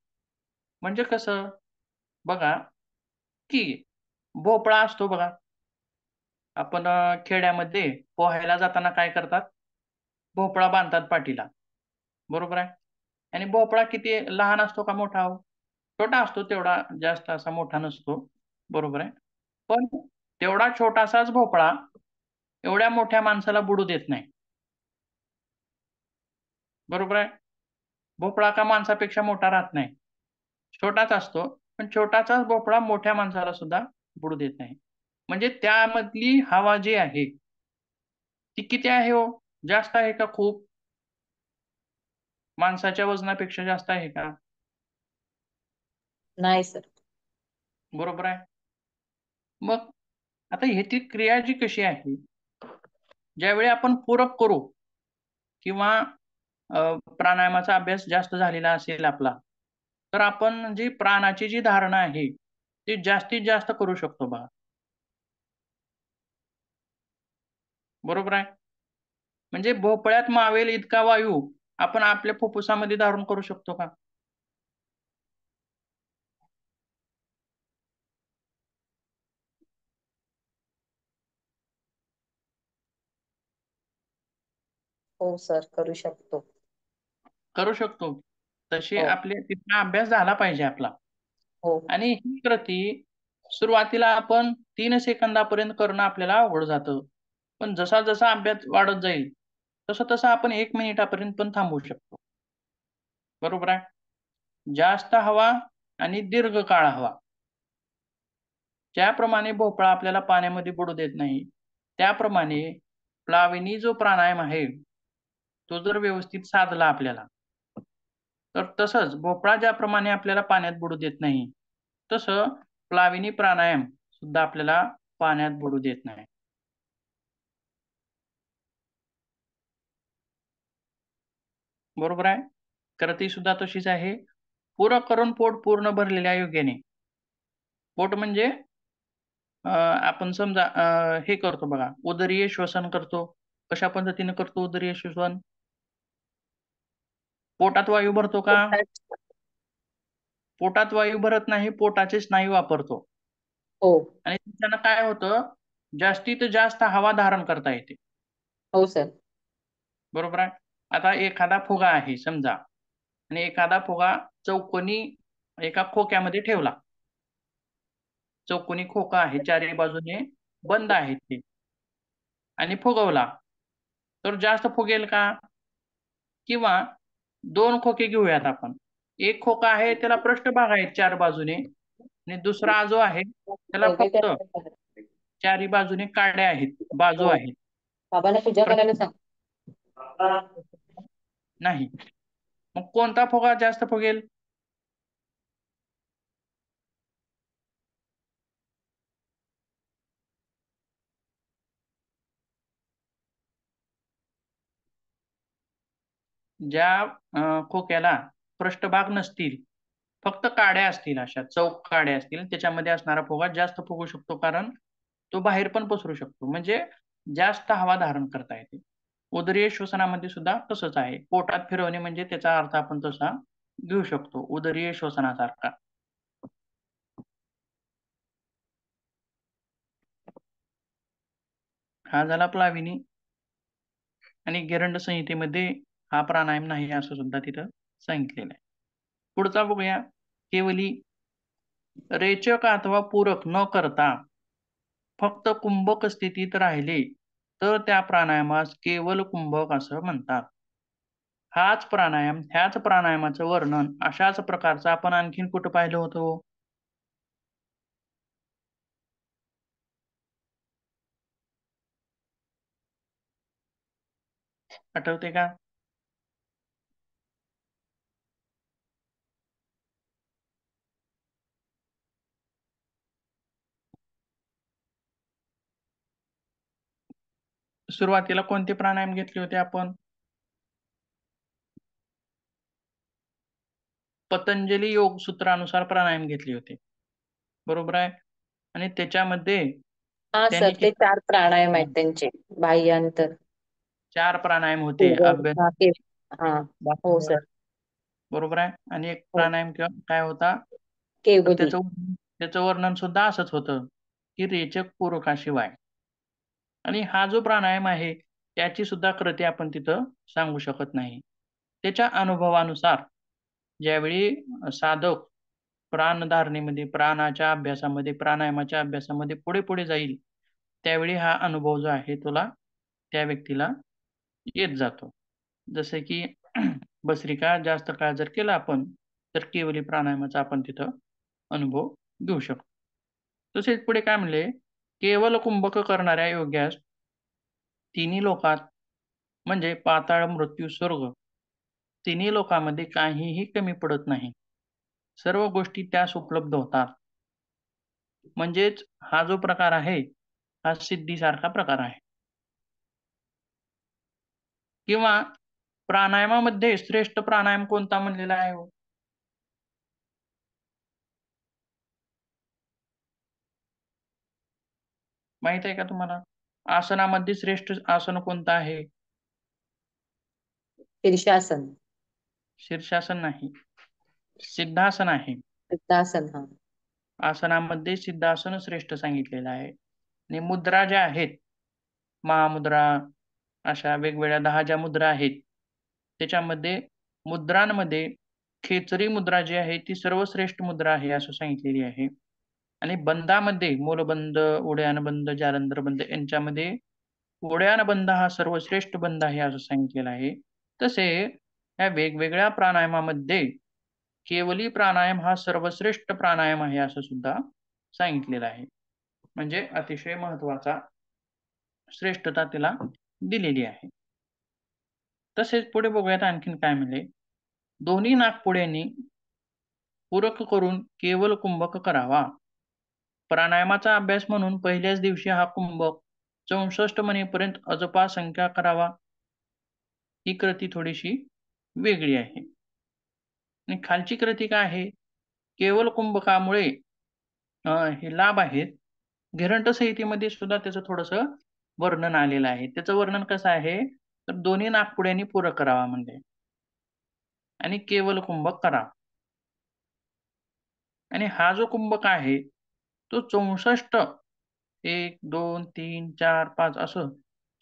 म्हणजे कसं? बघा, की भोपळा असतो बघा. आपण खेड्यामध्ये पोहायला जाताना काय करतात? भोपळा बांधतात पाठीला. बरोबर आहे. आणि भोपळा किती लहान असतो का मोठा हो? छोटा असतो तेवढा जास्त असा मोठा नसतो. बरोबर आहे. पण तेवढा छोटासाच भोपळा एवढ्या मोठ्या माणसाला बुडू देत नाही. बरोबर आहे. भोपळा का माणसापेक्षा मोठा राहत नाही. छोटाच असतो, पण छोटाचाच भोपळा मोठ्या माणसाला सुद्धा बुडू देत नाही. म्हणजे त्यामधली हवा जी आहे, ती किती आहे हो? जास्त आहे का खूप? माणसाच्या वजनापेक्षा जास्त आहे का? नाही सर. बरोबर आहे. मग आता ह्याची क्रिया जी कशी आहे, ज्यावेळी आपण पूरक करू किंवा प्राणायामाचा अभ्यास जास्त झालेला असेल आपला, तर आपण जी प्राणाची जी धारणा आहे, ती जास्तीत जास्त करू शकतो बघा. बरोबर आहे. म्हणजे भोपळ्यात मावेल इतका वायू आपण आपल्या फुफ्फुसामध्ये धारण करू शकतो का? हो सर, करू शकतो. करू शकतो. तशी हो. आपले तिथला अभ्यास झाला पाहिजे आपला. हो. आणि ही कृती सुरुवातीला आपण 3 सेकंदापर्यंत करणं आपल्याला अवघड जातं. पण जसा-जसा अभ्यास वाढत जाईल, तसं-तसं आपण 1 मिनिटापर्यंत पण थांबवू शकतो. बरोबर आहे. जास्त हवा आणि दीर्घ काळ हवा. ज्याप्रमाणे भोपळा आपल्याला पाण्यामध्ये बुडू देत नाही, त्याप्रमाणे प्लाविनी जो प्राणायाम आहे, तो जर व्यवस्थित साधला आपल्याला, तर तसंच भोपळा ज्याप्रमाणे आपल्याला पाण्यात बुडू देत नाही, तसं प्लाविनी प्राणायाम सुद्धा आपल्याला पाण्यात बुडू देत नाही. बरोबर आहे? कृती सुद्धा तशीच आहे. पूरक करून पोट पूर्ण भरलेल्या योग्याने. पोट म्हणजे आपण समजा हे करतो बघा, उदरीय श्वसन करतो. कशा पद्धतीने करतो उदरीय श्वसन? पोटात वायू भरतो का? पोटात. पोटात वायू भरत नाही, पोटाचे स्नायू वापरतो. हो. आणि त्याच्यानं काय होतं, जास्तीत जास्त हवा धारण करता येते. हो सर. बरोबर आहे. आता एखादा फुगा आहे समजा, आणि एखादा फुगा चौकोनी एका खोक्यामध्ये ठेवला. चौकोनी खोका आहे, चारी बाजूने बंद आहे ते, आणि फुगवला, तर जास्त फुगेल का? किंवा दोन खोके घेऊयात आपण. एक खोका आहे त्याला पृष्ठभाग आहेत चार बाजूने, आणि दुसरा जो आहे त्याला फक्त चारी बाजूने काड्या आहेत, बाजू हो. आहेत. बाबाला पूजा करायला सांग. नाही. मग कोणता फुगा जास्त फुगेल? ज्या खोक्याला पृष्ठभाग नसतील, फक्त काड्या असतील, अशा चौक काड्या असतील, त्याच्यामध्ये असणारा फुगा जास्त फुगू शकतो, कारण तो बाहेर पण पसरू शकतो, म्हणजे जास्त हवा धारण करता येते. उदरीय श्वसनामध्ये सुद्धा तसंच आहे. पोटात फिरवणे म्हणजे त्याचा अर्थ आपण तसा घेऊ शकतो, उदरीय श्वसनासारखा. हा झाला प्लाविनी. आणि गिरंड संहितेमध्ये हा प्राणायाम नाही असं सुद्धा तिथं सांगितलेलं आहे. पुढचा बघूया. केवली रेचक अथवा पूरक न करता फक्त कुंभक स्थितीत राहिले तर त्या प्राणायामास केवल कुंभक असं म्हणतात. ह्याच प्राणायामाचं वर्णन अशाच प्रकारचं आपण आणखीन कुठं पाहिलं होतं? आठवते का? सुरुवातीला कोणते प्राणायाम घेतले होते आपण? पतंजली योग सूत्रानुसार प्राणायाम घेतले होते, बरोबर आहे. आणि त्याच्यामध्ये हा त्यांनी सर, ते 4 प्राणायाम आहेत त्यांचे. बाह्यांतर, 4 प्राणायाम होते. केवल, अभ्यंतर, हा हा. हो सर. बरोबर आहे. आणि एक हो. प्राणायाम किंवा काय होता, तर केवली. त्याचं वर्णन सुद्धा असंच होतं की रेचक पूरकाशिवाय. आणि हा जो प्राणायाम आहे त्याची सुद्धा कृती आपण तिथं सांगू शकत नाही. त्याच्या अनुभवानुसार ज्यावेळी साधक प्राणधारणेमध्ये, प्राणाच्या अभ्यासामध्ये, प्राणायामाच्या अभ्यासामध्ये पुढे पुढे जाईल, त्यावेळी हा अनुभव जो आहे तुला त्या व्यक्तीला येत जातो. जसे की भस्त्रिका जास्त काळ जर केला आपण, तर केवली प्राणायामाचा आपण तिथं अनुभव घेऊ शकतो. तसेच पुढे काय म्हणले, केवल कुंभक करणाऱ्या योग्यास तिन्ही लोकात, म्हणजे पाताळ, मृत्यू, स्वर्ग, तिन्ही लोकांमध्ये काहीही कमी पडत नाही. सर्व गोष्टी त्यास उपलब्ध होतात. म्हणजेच हा जो प्रकार आहे हा सिद्धीसारखा प्रकार आहे. किंवा प्राणायामामध्ये श्रेष्ठ प्राणायाम कोणता म्हणलेला आहे हो? माहित आहे का तुम्हाला? आसनामध्ये श्रेष्ठ आसन कोणतं आहे? शीर्षासन. शीर्षासन नाही, सिद्धासन आहे. सिद्धासन. हा. आसनामध्ये सिद्धासन श्रेष्ठ सांगितलेलं आहे. आणि मुद्रा ज्या आहेत, महामुद्रा, अशा वेगवेगळ्या 10 ज्या मुद्रा आहेत, त्याच्यामध्ये मुद्रांमध्ये खेचरी मुद्रा जी आहे ती सर्वश्रेष्ठ मुद्रा आहे असं सांगितलेली आहे. आणि बंदामध्ये मूलबंध, उड्डाणबंध, जालंधर बंध यांच्यामध्ये उड्डाणबंध हा सर्वश्रेष्ठ बंध आहे असं सांगितलेलं आहे. तसे या वेगवेगळ्या प्राणायामामध्ये केवली प्राणायाम हा सर्वश्रेष्ठ प्राणायाम आहे असं सुद्धा सांगितलेलं आहे. म्हणजे अतिशय महत्वाचा श्रेष्ठता तिला दिलेली आहे. तसेच पुढे बघूयात आणखीन काय म्हणले. दोन्ही नाकपुड्यांनी पूरक करून केवल कुंभक करावा. प्राणायामाचा अभ्यास म्हणून पहिल्याच दिवशी हा कुंभक 64 म्हणेपर्यंत अजपा संख्या करावा. ही कृती थोडीशी वेगळी आहे. आणि खालची कृती काय आहे? केवल कुंभकामुळे हे लाभ आहेत. गिरंट संहितेमध्ये सुद्धा त्याचं थोडंसं वर्णन आलेलं आहे. त्याचं वर्णन कसं आहे, तर दोन्ही नाकपुड्यांनी पूरक करावा म्हणजे, आणि केवल कुंभक करा. आणि हा जो कुंभक आहे तो 64 1 2 3 4 5 असं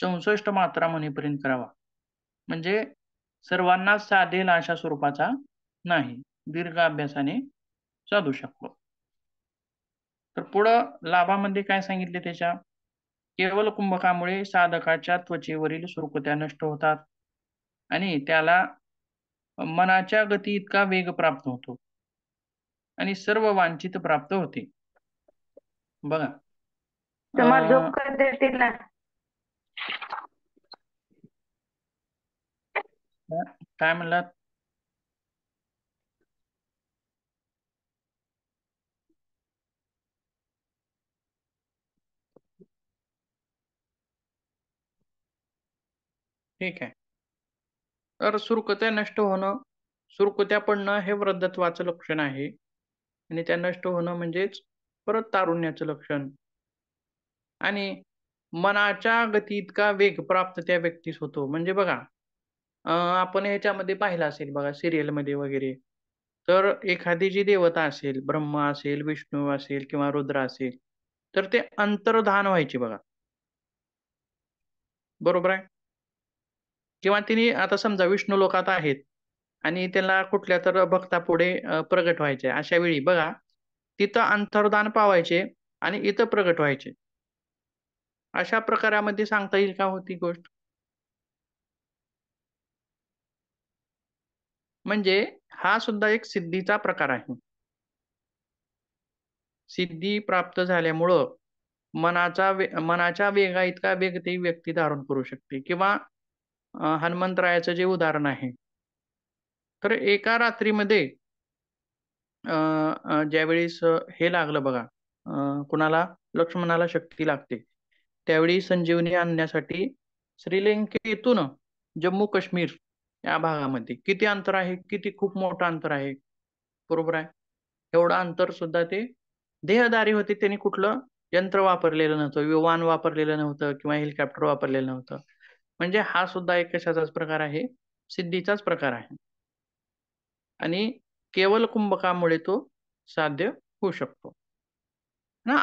64 मात्रा म्हणेपर्यंत करावा. म्हणजे सर्वांनाच साधेल अशा स्वरूपाचा नाही. दीर्घ अभ्यासाने साधू शकतो. तर पुढं लाभामध्ये काय सांगितले त्याच्या? केवल कुंभकामुळे साधकाच्या त्वचेवरील सुरकुत्या नष्ट होतात आणि त्याला मनाच्या गती इतका वेग प्राप्त होतो आणि सर्व वांछित प्राप्त होते. बघा तुम्हाला अं, झोप कधी देतील ना? काय म्हणलात? ठीक आहे. तर सुरकुत्या नष्ट होणं, सुरकुत्या पडणं हे वृद्धत्वाचं लक्षण आहे आणि त्या नष्ट होणं म्हणजेच परत तारुण्याचं लक्षण आणि मनाच्या गती इतका वेग प्राप्त त्या व्यक्तीस होतो. म्हणजे बघा आपण ह्याच्यामध्ये पाहिलं असेल बघा सीरियलमध्ये वगैरे, तर एखादी जी देवता असेल, ब्रह्मा असेल, विष्णू असेल किंवा रुद्र असेल, तर ते अंतर्धान व्हायचे बघा. बरोबर आहे? किंवा तिने आता समजा विष्णू लोकात आहेत आणि त्याला कुठल्या तर भक्तापुढे प्रगट व्हायचे. अशा वेळी बघा, तिथं अंतर्धान पावायचे आणि इथं प्रगट व्हायचे. अशा प्रकारामध्ये सांगता येईल का हो ती गोष्ट? म्हणजे हा सुद्धा एक सिद्धीचा प्रकार आहे. सिद्धी प्राप्त झाल्यामुळं मनाच्या वेगाइतका वेग ती व्यक्ती धारण करू शकते किंवा हनुमंतरायाचं जे उदाहरण आहे. तर एका रात्रीमध्ये अ, अ, ज्यावेळेस हे लागलं बघा कुणाला? लक्ष्मणाला शक्ती लागते. त्यावेळी संजीवनी आणण्यासाठी श्रीलंकेतून जम्मू-काश्मीर या भागामध्ये किती अंतर आहे? किती खूप मोठं अंतर आहे. बरोबर आहे. एवढं अंतर सुद्धा ते देहधारी होते. त्यांनी कुठलं यंत्र वापरलेलं नव्हतं, विमान वापरलेलं नव्हतं किंवा हेलिकॉप्टर वापरलेलं नव्हतं. म्हणजे हा सुद्धा एक कशाचाच प्रकार आहे? सिद्धीचाच प्रकार आहे. आणि केवळ कुंभकामुळे तो साध्य होऊ शकतो. ना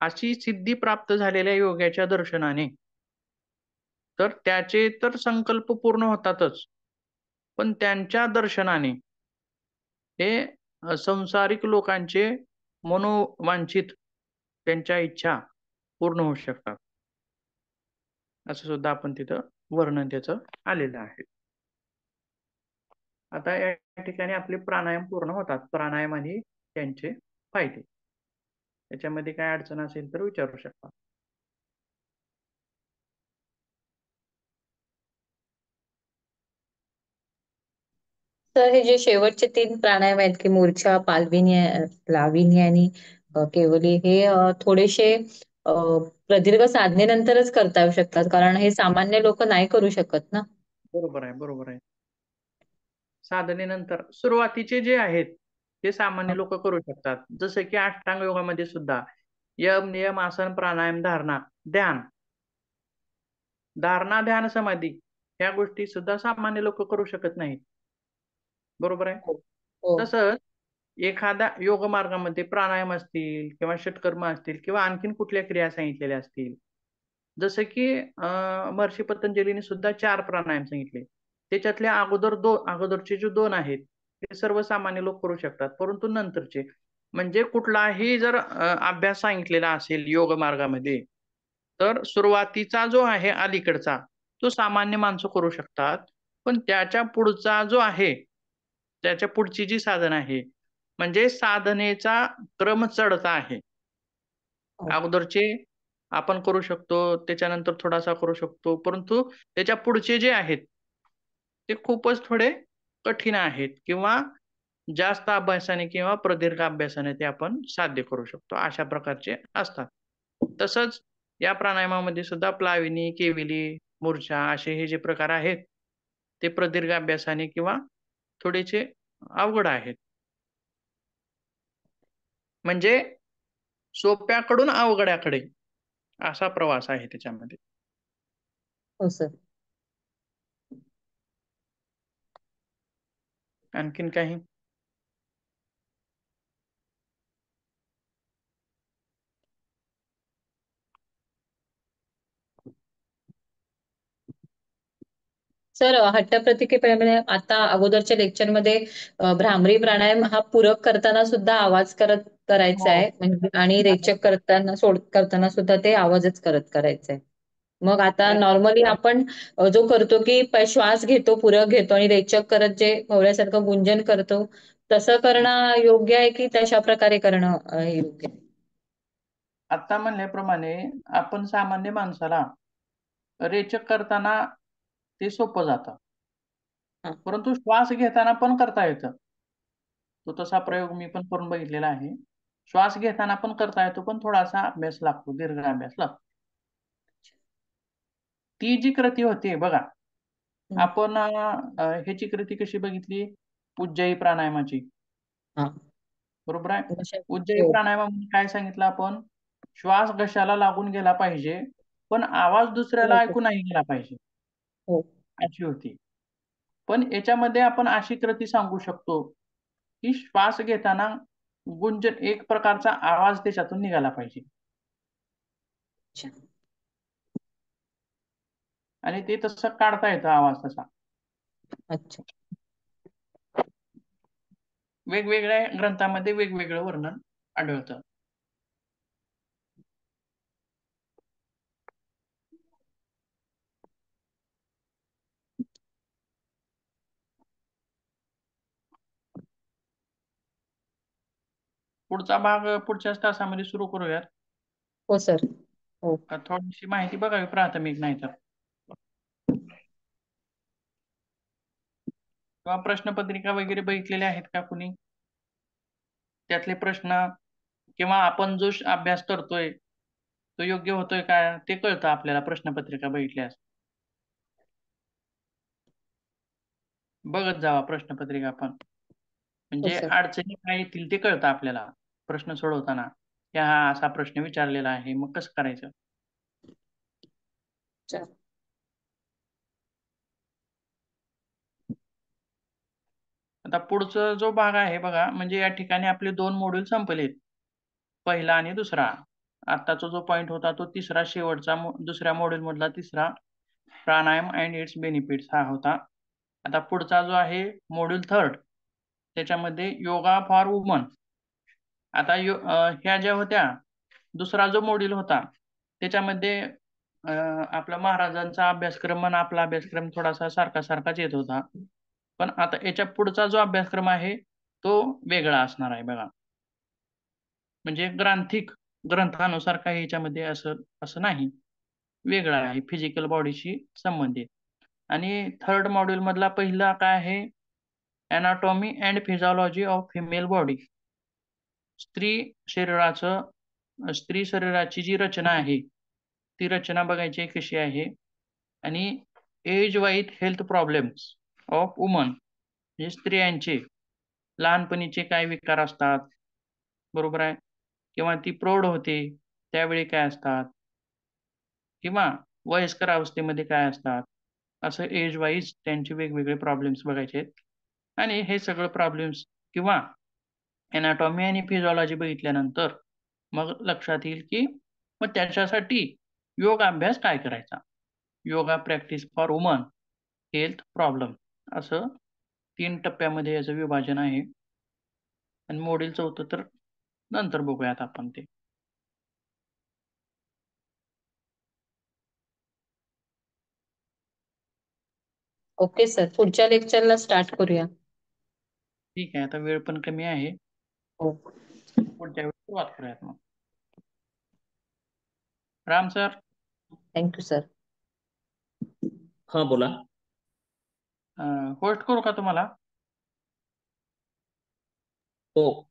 अशी सिद्धी प्राप्त झालेल्या योग्याच्या दर्शनाने तर त्याचे तर संकल्प पूर्ण होतातच. पण त्यांच्या दर्शनाने हे संसारिक लोकांचे मनोवांछित त्यांच्या इच्छा पूर्ण होऊ शकतात. असं सुद्धा आपण तिथं वर्णन त्याचं आलेलं आहे. आता या ठिकाणी आपले प्राणायाम पूर्ण होतात. प्राणायाम आणि त्यांचे फायदे. त्याच्यामध्ये काय अडचण असेल तर विचारू शकता. तर हे जे शेवटचे 3 प्राणायाम आहेत की मूर्छा, पालविनी, लाविनी आणि केवली हे थोडेसे प्रदीर्घ साधनेनंतरच करता येऊ शकतात. कारण हे सामान्य लोक नाही करू शकत ना. बरोबर आहे, बरोबर आहे. साधनेनंतर सुरुवातीचे जे आहेत, ते सामान्य लोकं करू शकतात. जसं की अष्टांग योगामध्ये सुद्धा यम, नियम, आसन, प्राणायाम, धारणा, ध्यान. धारणा, ध्यान, समाधी ह्या गोष्टी सुद्धा सामान्य लोकं करू शकत नाहीत. बरोबर आहे? हो. हो. तसंच एखाद्या योग मार्गामध्ये प्राणायाम असतील किंवा षटकर्म असतील किंवा आणखीन कुठल्या क्रिया सांगितलेल्या असतील. जसं की महर्षी पतंजलीने सुद्धा 4 प्राणायाम सांगितले. त्याच्यातले अगोदरचे जे 2 आहेत, ते सर्वसामान्य लोक करू शकतात. परंतु नंतरचे म्हणजे कुठलाही जर अभ्यास सांगितलेला असेल योग मार्गामध्ये, तर सुरुवातीचा जो आहे अलीकडचा, तो सामान्य माणसं करू शकतात. पण त्याच्या पुढचा जो आहे, त्याच्या पुढची जी साधना आहे, म्हणजे साधनेचा क्रम चढता आहे. हो. अगोदरचे आपण करू शकतो, त्याच्यानंतर थोडासा करू शकतो. परंतु त्याच्या पुढचे जे आहेत, ते खूपच थोडे कठीण आहेत किंवा जास्त अभ्यासाने किंवा प्रदीर्घ अभ्यासाने ते आपण साध्य करू शकतो. अशा प्रकारचे असतात. तसंच या प्राणायामामध्ये सुद्धा प्लाविनी, केविली, मूर्छा असे हे जे प्रकार आहेत, ते प्रदीर्घ अभ्यासाने किंवा थोडेसे अवघड आहेत. म्हणजे सोप्याकडून अवघड्याकडे असा प्रवास आहे त्याच्यामध्ये. हो सर. आणखीन काही? सर हट्टप्रतिक्रियेप्रमाणे आता अगोदरच्या लेक्चरमध्ये भ्रामरी प्राणायाम हा पूरक करताना सुद्धा आवाज करायचा हो. आहे म्हणजे आणि रेचक करताना सुद्धा ते आवाजच करायचा आहे. मग आता आणि नॉर्मली आपण जो करतो की श्वास घेतो पूरक घेतो आणि रेचक करत जे भवल्यासारखं गुंजन करतो तसं करणं योग्य आहे की तशा प्रकारे करणं हे योग्य आहे? आता म्हणल्याप्रमाणे आपण सामान्य माणसाला रेचक करताना ते सोपं जातं, हा. परंतु श्वास घेताना पण करता येतं. तो तसा प्रयोग मी पण करून बघितलेला आहे. श्वास घेताना पण करता येतो, पण थोडासा अभ्यास लागतो, दीर्घ अभ्यास लागतो. ती जी कृती होते बघा, हम्म. आपण ह्याची कृती कशी बघितली, उज्जयी प्राणायामाची. हा. बरोबर आहे. उज्जयी हो. प्राणायामामध्ये काय सांगितलं आपण, श्वास घशाला लागून गेला पाहिजे, पण आवाज दुसऱ्याला ऐकू नाही गेला पाहिजे, हो. अशी होती. पण याच्यामध्ये आपण अशी कृती सांगू शकतो की श्वास घेताना गुंजन एक प्रकारचा आवाज त्याच्यातून निघाला पाहिजे अच्छा. आणि ते तसं काढता येतं आवाज तसा. अच्छा. वेगवेगळ्या ग्रंथामध्ये वेगवेगळं वर्णन आढळतं. पुढचा भाग पुढच्याच तासामध्ये सुरू करूयात. हो सर. हो. थोडीशी माहिती बघावी प्राथमिक, नाही तर किंवा प्रश्नपत्रिका वगैरे बघितलेल्या आहेत का कुणी, त्यातले प्रश्न किंवा आपण जो अभ्यास करतोय तो योग्य होतोय का ते कळतं आपल्याला प्रश्नपत्रिका बघितल्यास. बघत जावा प्रश्नपत्रिका पण, हो म्हणजे सर. अडचणी काय येतील ते कळतं आपल्याला प्रश्न सोडवताना, की हा असा प्रश्न विचारलेला आहे, मग कसं करायचं. अच्छा. आता पुढचा जो भाग आहे बघा, म्हणजे या ठिकाणी आपले 2 मॉड्यूल संपलेत, पहिला आणि दुसरा. आत्ताचा जो पॉइंट होता तो तिसरा, शेवटचा दुसऱ्या मॉड्यूल मधला तिसरा, प्राणायाम अँड इट्स बेनिफिट्स हा होता. आता पुढचा जो आहे मॉड्यूल 3, त्याच्यामध्ये योगा फॉर वुमन. आता ह्या ज्या होत्या, दुसरा जो मॉड्यूल होता त्याच्यामध्ये आपला महाराजांचा अभ्यासक्रम आणि आपला अभ्यासक्रम थोडासा सारखाच येत होता. पण आता याच्या पुढचा जो अभ्यासक्रम आहे तो वेगळा असणार आहे बघा. म्हणजे ग्रांथिक ग्रंथानुसार काही याच्यामध्ये असं नाही, वेगळा आहे, फिजिकल बॉडीशी संबंधित. आणि 3rd मॉड्यूल मधला पहिला काय आहे, anatomy and physiology of female body. स्त्री शरीराची जी रचना आहे ती रचना बघायची कशी आहे, आणि age wise health problems of woman, म्हणजे स्त्रियांचे लहानपणीचे काय विकार असतात, बरोबर आहे, किंवा ती प्रौढ होते त्यावेळी काय असतात, किंवा वयस्कर अवस्थेमध्ये काय असतात, असं एज वाईज त्यांचे वेगवेगळे प्रॉब्लेम्स बघायचे आहेत. आणि हे सगळं प्रॉब्लेम्स किंवा एनाटॉमी आणि फिजिओलॉजी बघितल्यानंतर मग लक्षात येईल की मग त्याच्यासाठी योग अभ्यास काय करायचा. Yoga practice for woman health problem, असं 3 टप्प्यामध्ये याचं विभाजन आहे. आणि मॉड्यूल 4 तर नंतर बघूयात आपण ते. ओके सर, पुढच्या लेक्चरला स्टार्ट करूया. ठीक आहे, आता वेळ पण कमी आहे, हो. पुढच्या वेळी सुरुवात करूयात मग. राम सर. Thank you sir. हा बोला. होस्ट करू का तुम्हाला? हो.